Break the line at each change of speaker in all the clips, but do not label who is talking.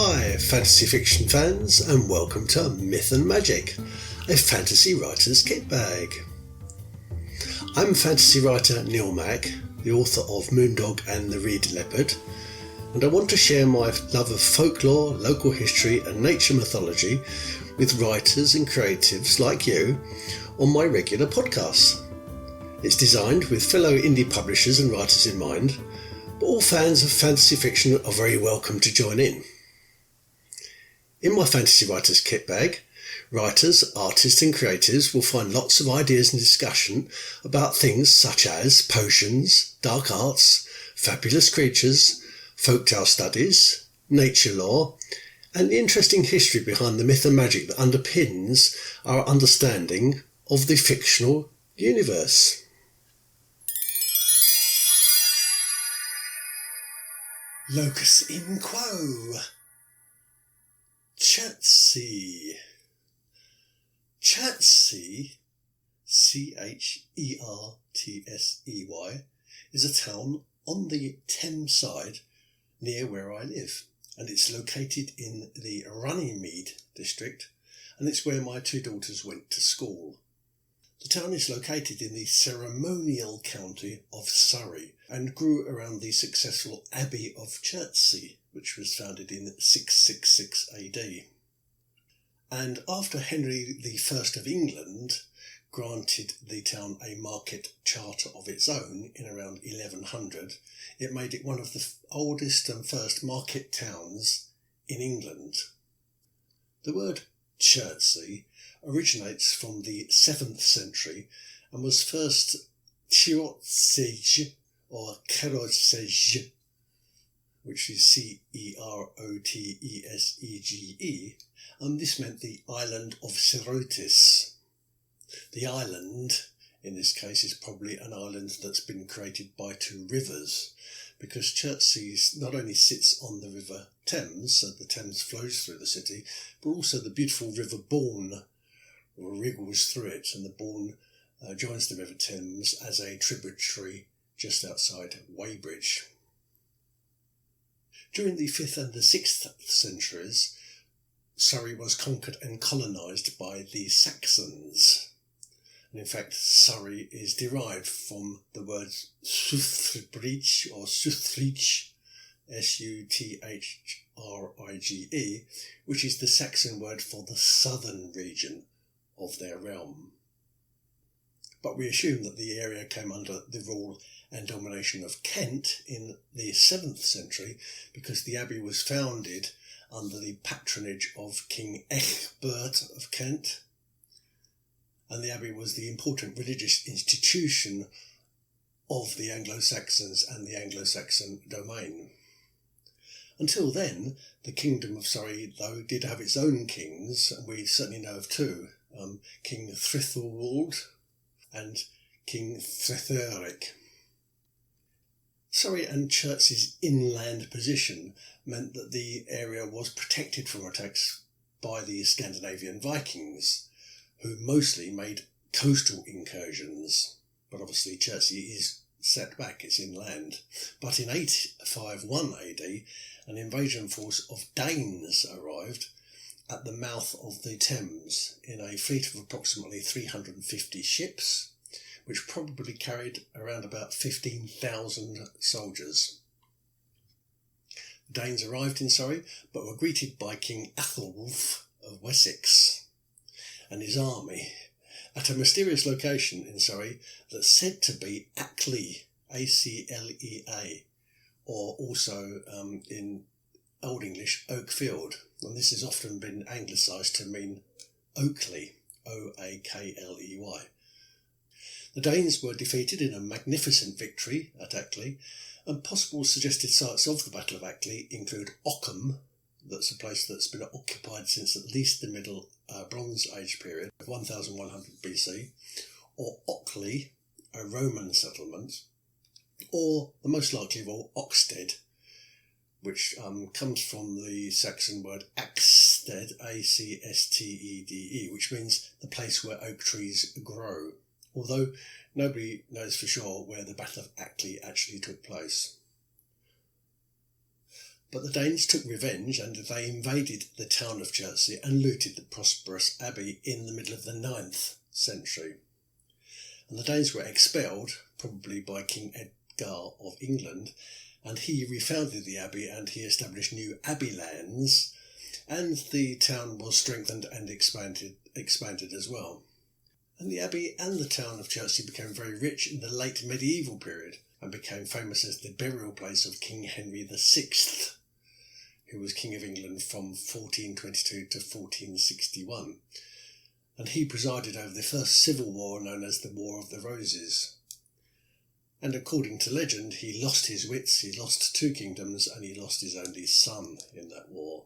Hi fantasy fiction fans, and welcome to Myth and Magic, a fantasy writer's kit bag. I'm fantasy writer Neil Mack, the author of Moondog and the Reed Leopard, and I want to share my love of folklore, local history and nature mythology with writers and creatives like you on my regular podcasts. It's designed with fellow indie publishers and writers in mind, but all fans of fantasy fiction are very welcome to join in. In my fantasy writer's kit bag, writers, artists and creatives will find lots of ideas and discussion about things such as potions, dark arts, fabulous creatures, folktale studies, nature lore, and the interesting history behind the myth and magic that underpins our understanding of the fictional universe. Locus in quo. Chertsey. Chertsey, Chertsey, is a town on the Thames side near where I live, and it's located in the Runnymede district, and it's where my two daughters went to school. The town is located in the ceremonial county of Surrey and grew around the successful Abbey of Chertsey, which was founded in 666 AD. And after Henry I of England granted the town a market charter of its own in around 1100, it made it one of the oldest and first market towns in England. The word Chertsey originates from the 7th century and was first Chertsey or Kerosege, which is Cerotesege, and this meant the island of Cerotis. The island, in this case, is probably an island that's been created by two rivers, because Chertsey not only sits on the river Thames, so the Thames flows through the city, but also the beautiful river Bourne wriggles through it, and the Bourne joins the river Thames as a tributary just outside Weybridge. During the 5th and the 6th centuries, Surrey was conquered and colonised by the Saxons. And in fact, Surrey is derived from the word Suthrige or Suthrige, Suthrige, which is the Saxon word for the southern region of their realm. But we assume that the area came under the rule and domination of Kent in the 7th century because the abbey was founded under the patronage of King Ecgbert of Kent, and the abbey was the important religious institution of the Anglo-Saxons and the Anglo-Saxon domain. Until then, the kingdom of Surrey, though, did have its own kings, and we certainly know of two, King Thrythelwold and King Thrytheric. Surrey and Chertsey's inland position meant that the area was protected from attacks by the Scandinavian Vikings, who mostly made coastal incursions. But obviously Chertsey is set back, it's inland. But in 851 AD, an invasion force of Danes arrived at the mouth of the Thames in a fleet of approximately 350 ships, which probably carried around about 15,000 soldiers. The Danes arrived in Surrey, but were greeted by King Athelwulf of Wessex and his army at a mysterious location in Surrey that's said to be Ackley, Aclea, or also in Old English, Oakfield, and this has often been anglicised to mean Oakley, Oakley. The Danes were defeated in a magnificent victory at Ackley, and possible suggested sites of the Battle of Ackley include Ockham, that's a place that's been occupied since at least the Middle Bronze Age period, 1100 BC, or Ockley, a Roman settlement, or the most likely of all, Oxted, which comes from the Saxon word Axted, Acstede, which means the place where oak trees grow, although nobody knows for sure where the Battle of Ackley actually took place. But the Danes took revenge and they invaded the town of Chertsey and looted the prosperous abbey in the middle of the 9th century. And the Danes were expelled, probably by King Edgar of England, and he refounded the abbey and he established new abbey lands, and the town was strengthened and expanded as well. And the abbey and the town of Chertsey became very rich in the late medieval period and became famous as the burial place of King Henry VI, who was King of England from 1422 to 1461. And he presided over the first civil war known as the War of the Roses. And according to legend, he lost his wits, he lost 2 kingdoms, and he lost his only son in that war.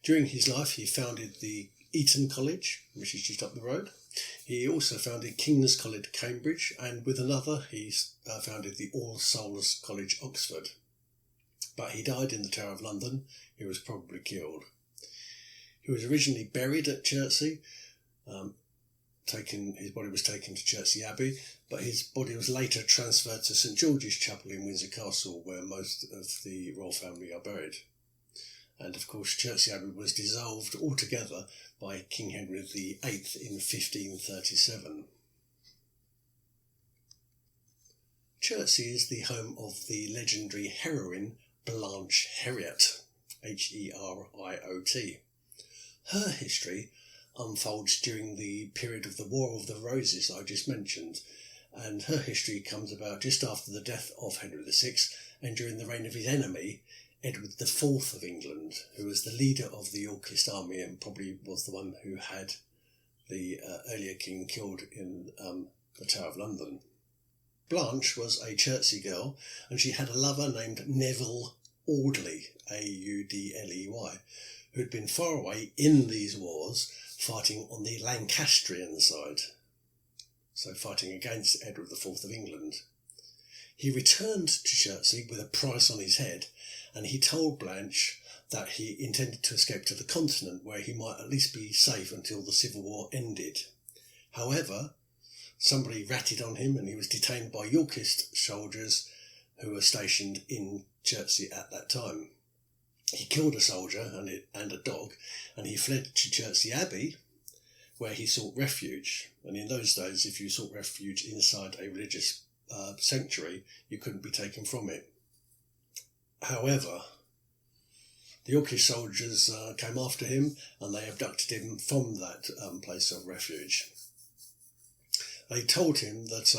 During his life, he founded the Eton College, which is just up the road. He also founded King's College, Cambridge, and with another, he founded the All Souls College, Oxford. But he died in the Tower of London. He was probably killed. He was originally buried at Chertsey. His body was taken to Chertsey Abbey, but his body was later transferred to St George's Chapel in Windsor Castle, where most of the royal family are buried. And of course, Chertsey Abbey was dissolved altogether by King Henry VIII in 1537. Chertsey is the home of the legendary heroine Blanche Heriot, Heriot. Her history unfolds during the period of the War of the Roses I just mentioned, and her history comes about just after the death of Henry VI and during the reign of his enemy, Edward IV of England, who was the leader of the Yorkist army and probably was the one who had the earlier king killed in the Tower of London. Blanche was a Chertsey girl, and she had a lover named Neville Audley, Audley, who had been far away in these wars, fighting on the Lancastrian side, so fighting against Edward IV of England. He returned to Chertsey with a price on his head, and he told Blanche that he intended to escape to the continent, where he might at least be safe until the Civil War ended. However, somebody ratted on him and he was detained by Yorkist soldiers who were stationed in Chertsey at that time. He killed a soldier and a dog, and he fled to Chertsey Abbey, where he sought refuge. And in those days, if you sought refuge inside a religious sanctuary, you couldn't be taken from it. However, the Yorkish soldiers came after him, and they abducted him from that place of refuge. They told him that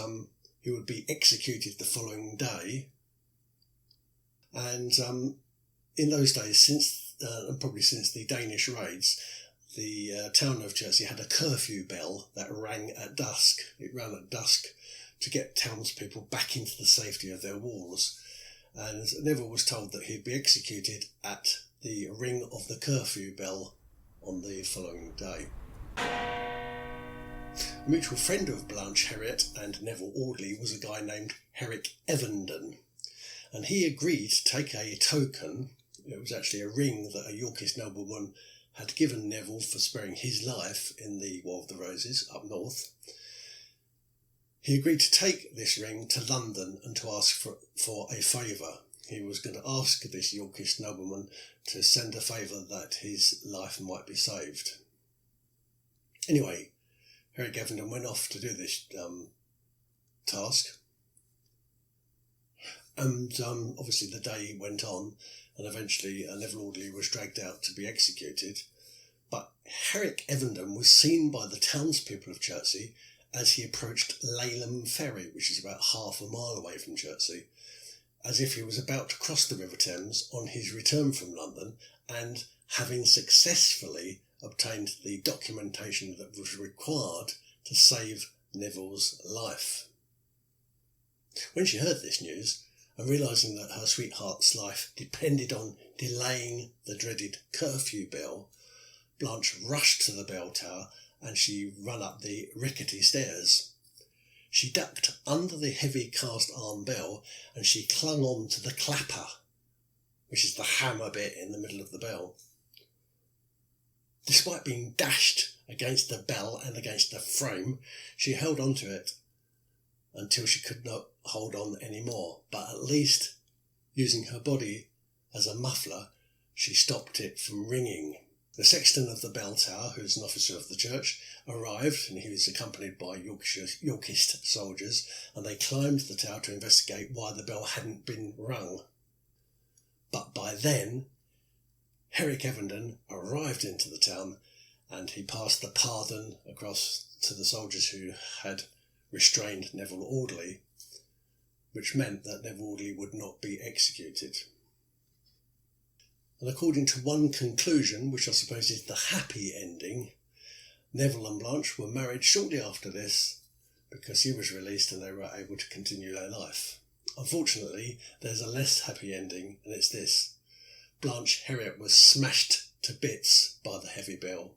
he would be executed the following day, and in those days, and probably since the Danish raids, the town of Chertsey had a curfew bell that rang at dusk. It rang at dusk to get townspeople back into the safety of their walls. And Neville was told that he'd be executed at the ring of the curfew bell on the following day. A mutual friend of Blanche Heriot and Neville Audley was a guy named Herrick Evenden, and he agreed to take a token. It was actually a ring that a Yorkist nobleman had given Neville for sparing his life in the War of the Roses up north. He agreed to take this ring to London and to ask for a favour. He was going to ask this Yorkist nobleman to send a favour that his life might be saved. Anyway, Herrick Evenden went off to do this task. And obviously the day went on, and eventually Neville Audley was dragged out to be executed. But Herrick Evenden was seen by the townspeople of Chertsey as he approached Laleham Ferry, which is about half a mile away from Chertsey, as if he was about to cross the River Thames on his return from London, and having successfully obtained the documentation that was required to save Neville's life. When she heard this news, and realising that her sweetheart's life depended on delaying the dreaded curfew bell, Blanche rushed to the bell tower and she ran up the rickety stairs. She ducked under the heavy cast-iron bell and she clung on to the clapper, which is the hammer bit in the middle of the bell. Despite being dashed against the bell and against the frame, she held on to it until she could not hold on anymore, but at least using her body As a muffler, she stopped it from ringing. The sexton of the bell tower, who was an officer of the church, arrived, and he was accompanied by Yorkist soldiers, and they climbed the tower to investigate why the bell hadn't been rung. But by then, Herrick Evenden arrived into the town, and he passed the pardon across to the soldiers who had restrained Neville Audley, which meant that Neville Audley would not be executed. And according to one conclusion, which I suppose is the happy ending, Neville and Blanche were married shortly after this because he was released and they were able to continue their life. Unfortunately, there's a less happy ending, and it's this. Blanche Heriot was smashed to bits by the heavy bell,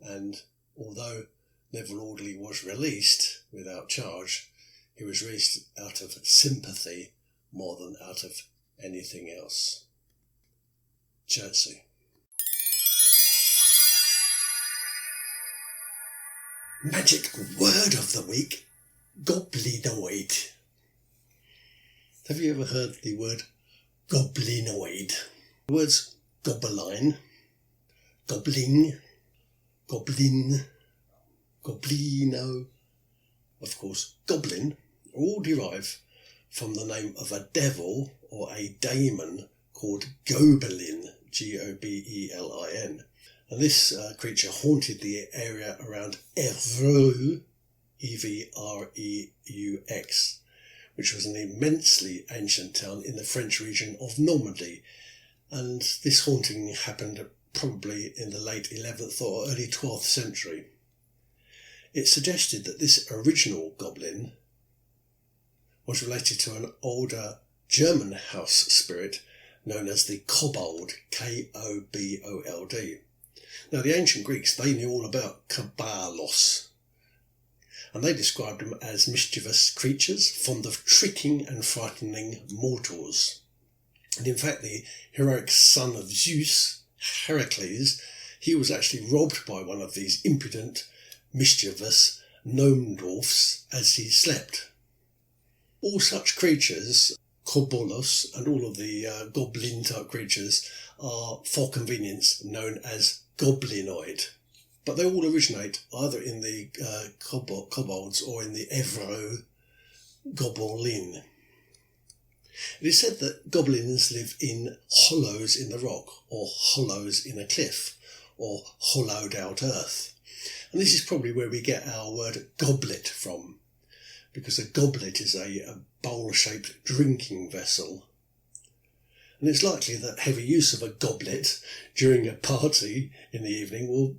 and although Neville Audley was released without charge, he was released out of sympathy more than out of anything else. Chertsey. Magic word of the week, goblinoid. Have you ever heard the word goblinoid? The words gobeline, goblin, goblin, goblino, of course goblin, all derive from the name of a devil or a daemon called Gobelin, Gobelin. And this creature haunted the area around Evreux, Evreux, which was an immensely ancient town in the French region of Normandy. And this haunting happened probably in the late 11th or early 12th century. It suggested that this original goblin was related to an older German house spirit known as the kobold, K-O-B-O-L-D. Now, the ancient Greeks, they knew all about kabalos, and they described them as mischievous creatures fond of tricking and frightening mortals. And in fact, the heroic son of Zeus, Heracles, he was actually robbed by one of these impudent, mischievous gnome dwarfs as he slept. All such creatures, kobolos, and all of the goblin-type creatures are, for convenience, known as goblinoid. But they all originate either in the kobolds or in the Evreux gobelin. It is said that goblins live in hollows in the rock, or hollows in a cliff, or hollowed out earth. And this is probably where we get our word goblet from, because a goblet is a bowl-shaped drinking vessel. And it's likely that heavy use of a goblet during a party in the evening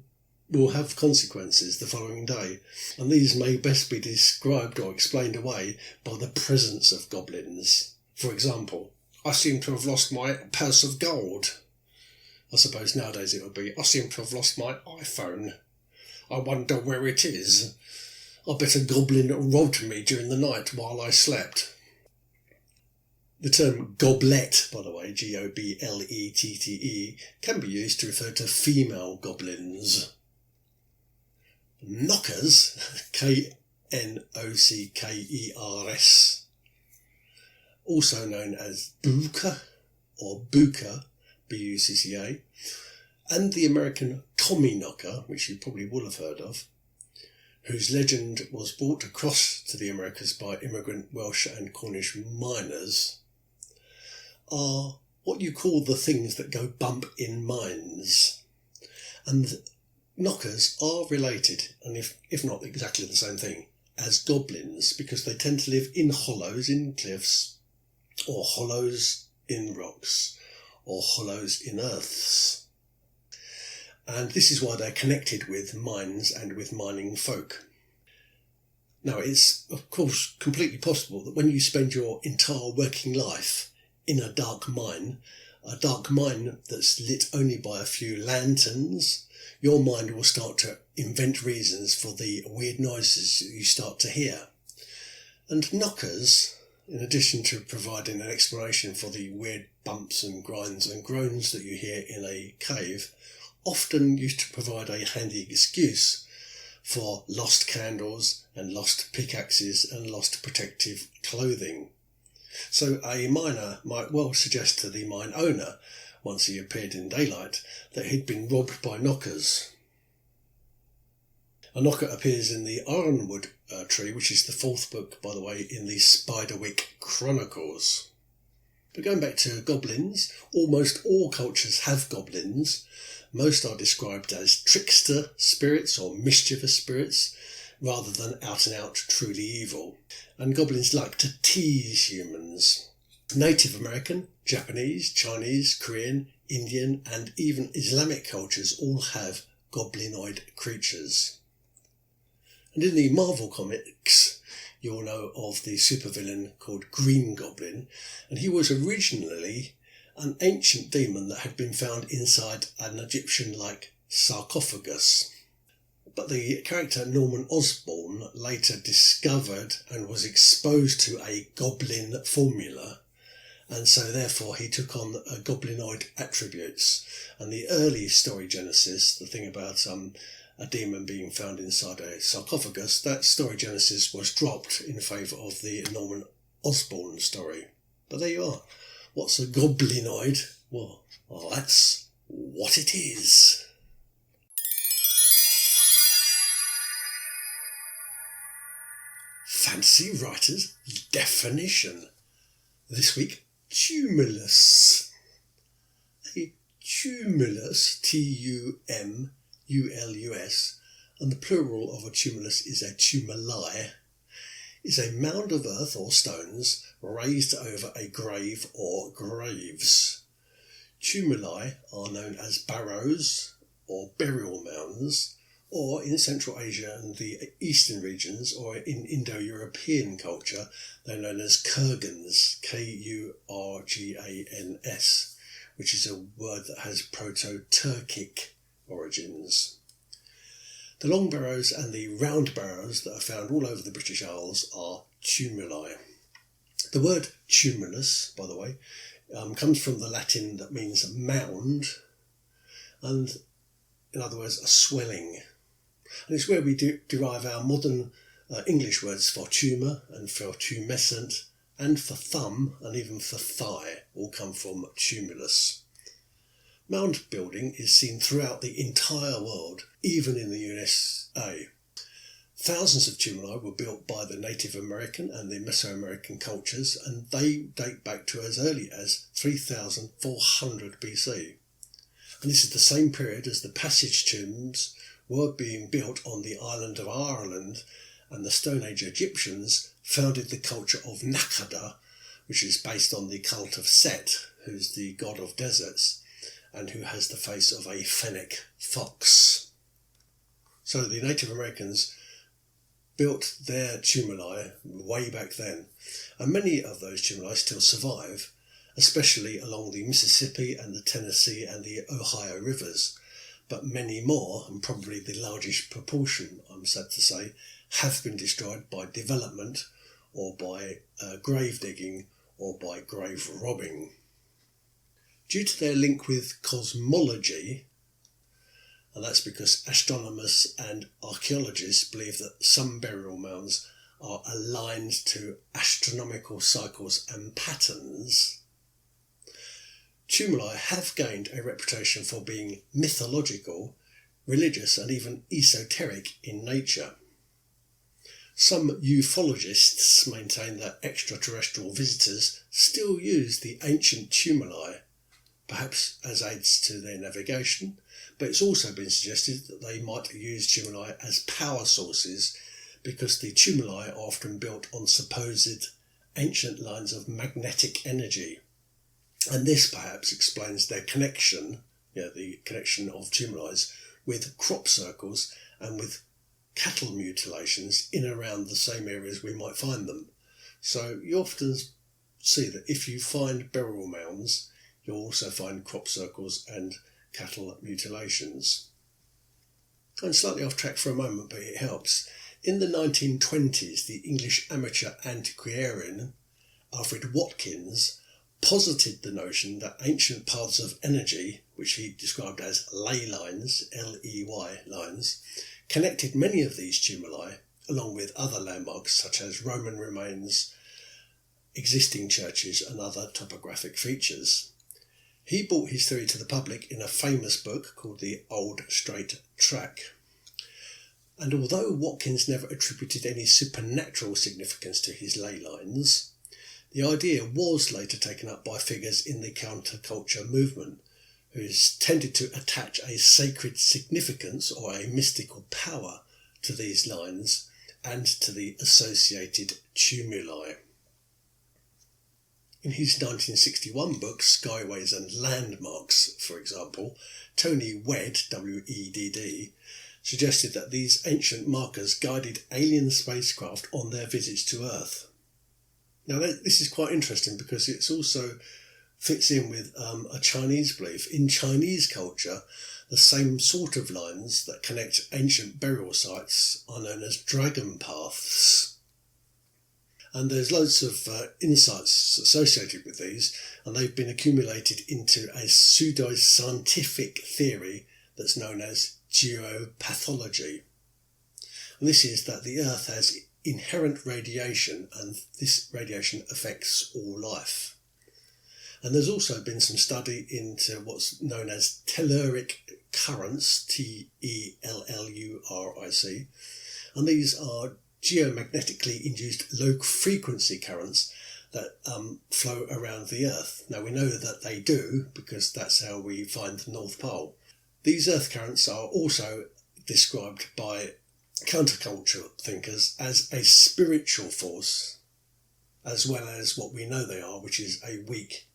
will have consequences the following day, and these may best be described or explained away by the presence of goblins. For example, I seem to have lost my purse of gold. I suppose nowadays it would be, I seem to have lost my iPhone. I wonder where it is. I bet a goblin robbed me during the night while I slept. The term goblet, by the way, G-O-B-L-E-T-T-E, can be used to refer to female goblins. Knockers, K-N-O-C-K-E-R-S, also known as Bucca or Bucca, B-U-C-C-A, and the American Tommyknocker, which you probably will have heard of, whose legend was brought across to the Americas by immigrant Welsh and Cornish miners, are what you call the things that go bump in mines. And knockers are related, and if not exactly the same thing, as goblins, because they tend to live in hollows in cliffs, or hollows in rocks, or hollows in earths. And this is why they're connected with mines and with mining folk. Now, it's of course completely possible that when you spend your entire working life in a dark mine that's lit only by a few lanterns, your mind will start to invent reasons for the weird noises you start to hear. And knockers, in addition to providing an explanation for the weird bumps and grinds and groans that you hear in a cave, often used to provide a handy excuse for lost candles and lost pickaxes and lost protective clothing. So a miner might well suggest to the mine owner, once he appeared in daylight, that he'd been robbed by knockers. A knocker appears in the Ironwood tree, which is the fourth book, by the way, in the Spiderwick Chronicles. But going back to goblins, almost all cultures have goblins. Most are described as trickster spirits or mischievous spirits, rather than out-and-out truly evil. And goblins like to tease humans. Native American, Japanese, Chinese, Korean, Indian, and even Islamic cultures all have goblinoid creatures. And in the Marvel comics, you'll know of the supervillain called Green Goblin, and he was originally an ancient demon that had been found inside an Egyptian-like sarcophagus. But the character Norman Osborn later discovered and was exposed to a goblin formula, and so therefore he took on goblinoid attributes. And the early story genesis, the thing about a demon being found inside a sarcophagus, that story genesis was dropped in favour of the Norman Osborn story. But there you are. What's a goblinoid? Well, that's what it is. Fancy writer's definition. This week, tumulus. A tumulus, T-U-M-U-L-U-S, and the plural of a tumulus is a tumuli, is a mound of earth or stones raised over a grave or graves. Tumuli are known as barrows or burial mounds, or in Central Asia and the eastern regions, or in Indo-European culture, they're known as kurgans, K-U-R-G-A-N-S, which is a word that has Proto-Turkic origins. The long barrows and the round barrows that are found all over the British Isles are tumuli. The word tumulus, by the way, comes from the Latin that means mound, and in other words, a swelling. And it's where we derive our modern English words for tumour and for tumescent and for thumb and even for thigh, all come from tumulus. Mound building is seen throughout the entire world, even in the USA. Thousands of tumuli were built by the Native American and the Mesoamerican cultures, and they date back to as early as 3400 BC. And this is the same period as the passage tombs were being built on the island of Ireland, and the Stone Age Egyptians founded the culture of Nakada, which is based on the cult of Set, who's the god of deserts, and who has the face of a fennec fox. So the Native Americans built their tumuli way back then, and many of those tumuli still survive, especially along the Mississippi and the Tennessee and the Ohio rivers. But many more, and probably the largest proportion, I'm sad to say, have been destroyed by development or by grave digging or by grave robbing. Due to their link with cosmology, and that's because astronomers and archaeologists believe that some burial mounds are aligned to astronomical cycles and patterns, tumuli have gained a reputation for being mythological, religious and even esoteric in nature. Some ufologists maintain that extraterrestrial visitors still use the ancient tumuli, perhaps as aids to their navigation, but it's also been suggested that they might use tumuli as power sources because the tumuli are often built on supposed ancient lines of magnetic energy. And this perhaps explains their connection, the connection of tumulis, with crop circles and with cattle mutilations in and around the same areas we might find them. So you often see that if you find burial mounds, you'll also find crop circles and cattle mutilations. I'm slightly off track for a moment, but it helps. In the 1920s, the English amateur antiquarian Alfred Watkins posited the notion that ancient paths of energy, which he described as ley lines, L-E-Y lines, connected many of these tumuli, along with other landmarks such as Roman remains, existing churches and other topographic features. He brought his theory to the public in a famous book called The Old Straight Track. And although Watkins never attributed any supernatural significance to his ley lines, the idea was later taken up by figures in the counterculture movement, who tended to attach a sacred significance or a mystical power to these lines and to the associated tumuli. In his 1961 book, Skyways and Landmarks, for example, Tony Wedd, W-E-D-D, suggested that these ancient markers guided alien spacecraft on their visits to Earth. Now, this is quite interesting because it also fits in with a Chinese belief. In Chinese culture, the same sort of lines that connect ancient burial sites are known as dragon paths. And there's loads of insights associated with these, and they've been accumulated into a pseudo-scientific theory that's known as geopathology. And this is that the Earth has inherent radiation, and this radiation affects all life. And there's also been some study into what's known as telluric currents, T-E-L-L-U-R-I-C, and these are geomagnetically induced low-frequency currents that flow around the Earth. Now, we know that they do because that's how we find the North Pole. These Earth currents are also described by counterculture thinkers as a spiritual force, as well as what we know they are, which is a weak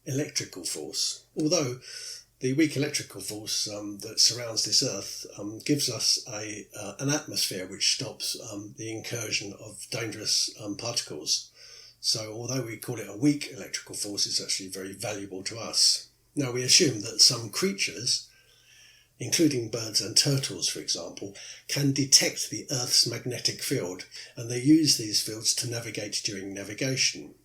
electrical force. Although the weak electrical force that surrounds this Earth gives us an atmosphere which stops the incursion of dangerous particles. So although we call it a weak electrical force, it's actually very valuable to us. Now, we assume that some creatures, including birds and turtles, for example, can detect the Earth's magnetic field, and they use these fields to navigate during navigation.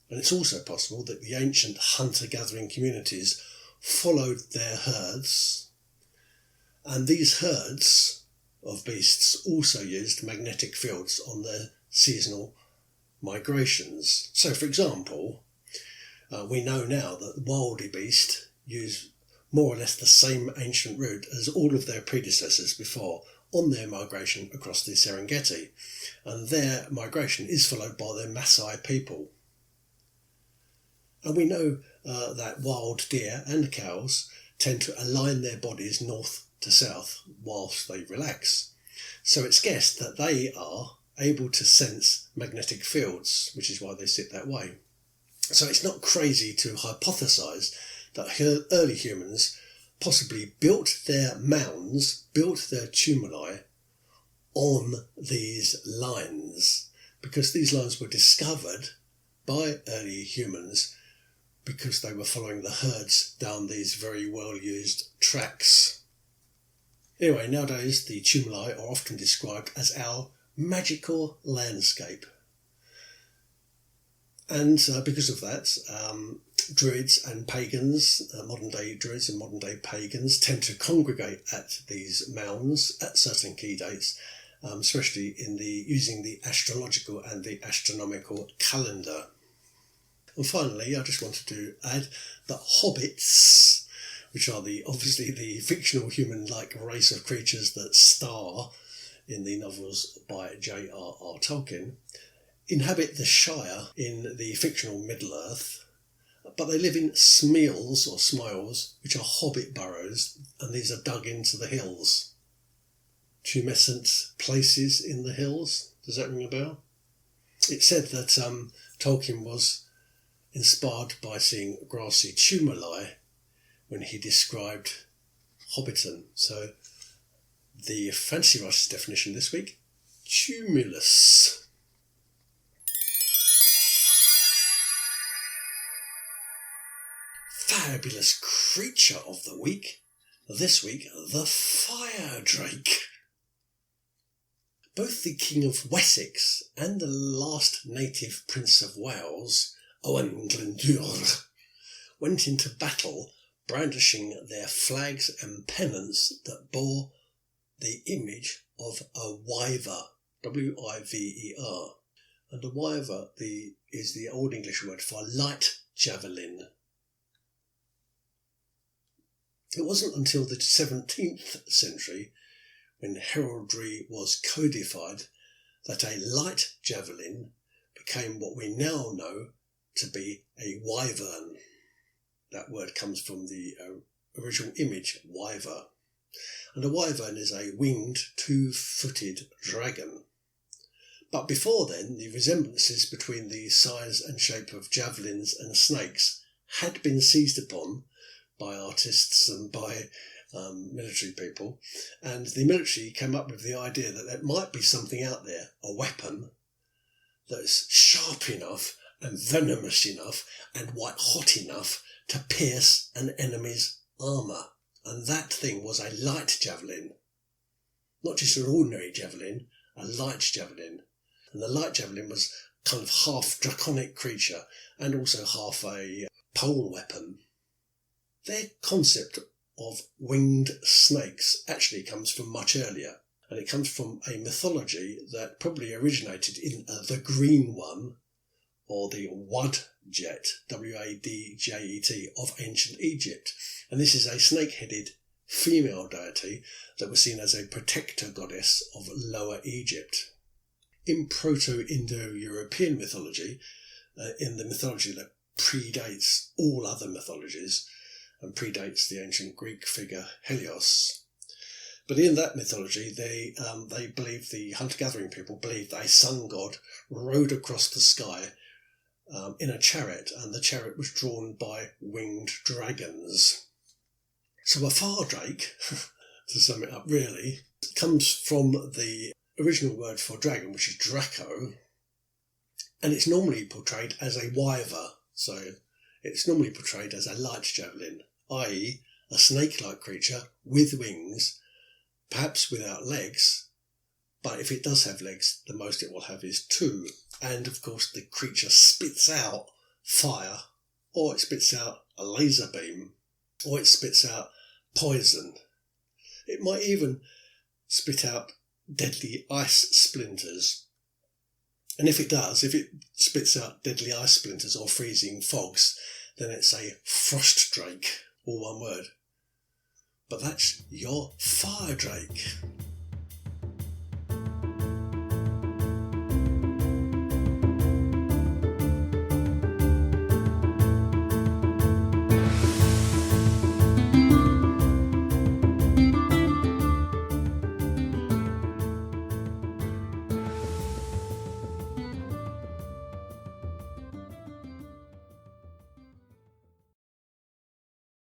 And it's also possible that the ancient hunter-gathering communities followed their herds, and these herds of beasts also used magnetic fields on their seasonal migrations. So, for example, we know now that wildebeest use more or less the same ancient route as all of their predecessors before on their migration across the Serengeti, and their migration is followed by the Maasai people. And we know that wild deer and cows tend to align their bodies north to south whilst they relax. So it's guessed that they are able to sense magnetic fields, which is why they sit that way. So it's not crazy to hypothesize that early humans possibly built their mounds, built their tumuli on these lines, because these lines were discovered by early humans because they were following the herds down these very well-used tracks. Anyway, nowadays the tumuli are often described as our magical landscape. And because of that, Druids and pagans, modern-day Druids and modern-day pagans, tend to congregate at these mounds at certain key dates, especially using the astrological and the astronomical calendar. And finally, I just wanted to add that hobbits, which are obviously the fictional human-like race of creatures that star in the novels by J.R.R. Tolkien, inhabit the Shire in the fictional Middle-earth, but they live in smeals or smiles, which are hobbit burrows, and these are dug into the hills. Tumescent places in the hills. Does that ring a bell? It's said that Tolkien was inspired by seeing grassy tumuli when he described Hobbiton. So the Fancy Writers definition this week, tumulus. Fabulous creature of the week. This week, the firedrake. Both the King of Wessex and the last native Prince of Wales, Owain Glyndŵr, went into battle brandishing their flags and pennants that bore the image of a wyver, W-I-V-E-R. And a wyver is the Old English word for light javelin. It wasn't until the 17th century, when heraldry was codified, that a light javelin became what we now know to be a wyvern. That word comes from the original image, wyver. And a wyvern is a winged, two-footed dragon. But before then, the resemblances between the size and shape of javelins and snakes had been seized upon by artists and by military people, and the military came up with the idea that there might be something out there, a weapon, that's sharp enough and venomous enough and white hot enough to pierce an enemy's armour. And that thing was a light javelin. Not just an ordinary javelin, a light javelin. And the light javelin was kind of half draconic creature and also half a pole weapon. Their concept of winged snakes actually comes from much earlier, and it comes from a mythology that probably originated in the Green One, or the Wadjet, W-A-D-J-E-T, of ancient Egypt. And this is a snake-headed female deity that was seen as a protector goddess of Lower Egypt. In Proto-Indo-European mythology, in the mythology that predates all other mythologies, and predates the ancient Greek figure Helios. But in that mythology, they believe, the hunter-gathering people believed that a sun god rode across the sky in a chariot, and the chariot was drawn by winged dragons. So a firedrake, to sum it up really, comes from the original word for dragon, which is Draco, and it's normally portrayed as a wyver, so it's normally portrayed as a light javelin, i.e. a snake-like creature with wings, perhaps without legs, but if it does have legs, the most it will have is two. And of course the creature spits out fire, or it spits out a laser beam, or it spits out poison. It might even spit out deadly ice splinters. And if it does, if it spits out deadly ice splinters or freezing fogs, then it's a firedrake, all one word. But that's your firedrake.